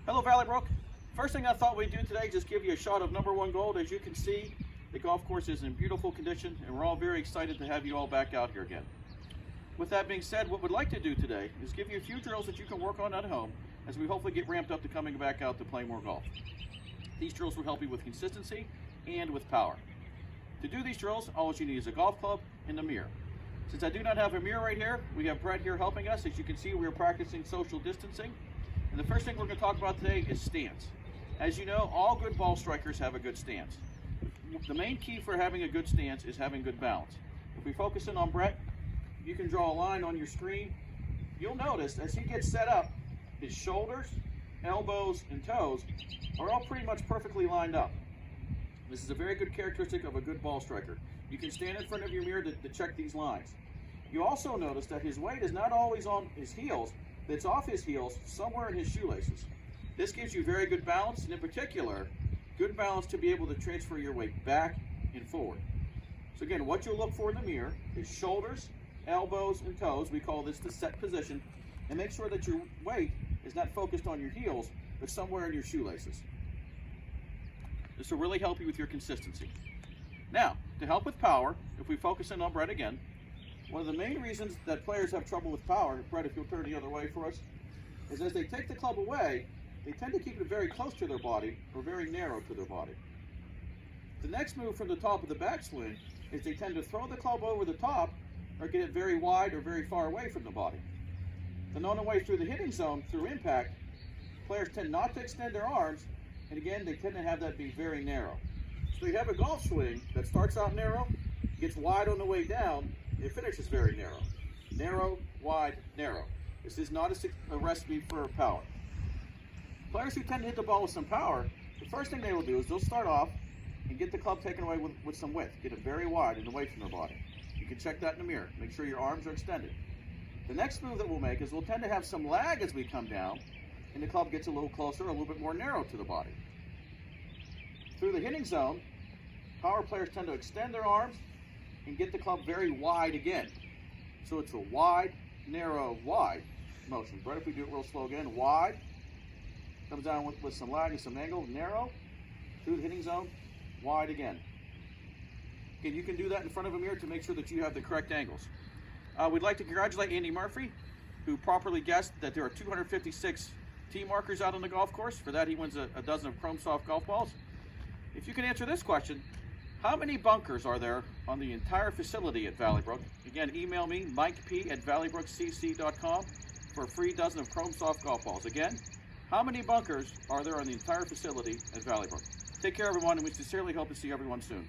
Hello Valley Brook. First thing I thought we'd do today is just give you a shot of number one gold. As you can see, the golf course is in beautiful condition and we're all very excited to have you all back out here again. With that being said, what we'd like to do today is give you a few drills that you can work on at home as we hopefully get ramped up to coming back out to play more golf. These drills will help you with consistency and with power. To do these drills, all you need is a golf club and a mirror. Since I do not have a mirror right here, we have Brett here helping us. As you can see, we are practicing social distancing. And the first thing we're going to talk about today is stance. As you know, all good ball strikers have a good stance. The main key for having a good stance is having good balance. If we focus in on Brett, you can draw a line on your screen. You'll notice as he gets set up, his shoulders, elbows, and toes are all pretty much perfectly lined up. This is a very good characteristic of a good ball striker. You can stand in front of your mirror to check these lines. You also notice that his weight is not always on his heels, but it's off his heels somewhere in his shoelaces. This gives you very good balance, and in particular, good balance to be able to transfer your weight back and forward. So again, what you'll look for in the mirror is shoulders, elbows, and toes. We call this the set position. And make sure that your weight is not focused on your heels, but somewhere in your shoelaces. This will really help you with your consistency. Now, to help with power, if we focus in on Brett again, one of the main reasons that players have trouble with power, Brett, if you'll turn the other way for us, is as they take the club away, they tend to keep it very close to their body or very narrow to their body. The next move from the top of the backswing is they tend to throw the club over the top or get it very wide or very far away from the body. Then on the way through the hitting zone, through impact, players tend not to extend their arms, and again, they tend to have that be very narrow. So you have a golf swing that starts out narrow, gets wide on the way down, and it finishes very narrow. Narrow, wide, narrow. This is not a recipe for power. Players who tend to hit the ball with some power, the first thing they will do is they'll start off and get the club taken away with some width. Get it very wide and away from their body. You can check that in the mirror. Make sure your arms are extended. The next move that we'll make is we'll tend to have some lag as we come down, and the club gets a little closer, a little bit more narrow to the body. Through the hitting zone, power players tend to extend their arms and get the club very wide again. So it's a wide, narrow, wide motion. Brett, if we do it real slow again, wide, comes down with some lag and some angle, narrow, through the hitting zone, wide again. Again, you can do that in front of a mirror to make sure that you have the correct angles. We'd like to congratulate Andy Murphy, who properly guessed that there are 256 tee markers out on the golf course. For that, he wins a dozen of Chrome Soft golf balls. If you can answer this question, how many bunkers are there on the entire facility at Valley Brook? Again, email me, mikep@valleybrookcc.com for a free dozen of Chrome Soft golf balls. Again, how many bunkers are there on the entire facility at Valley Brook? Take care, everyone, and we sincerely hope to see everyone soon.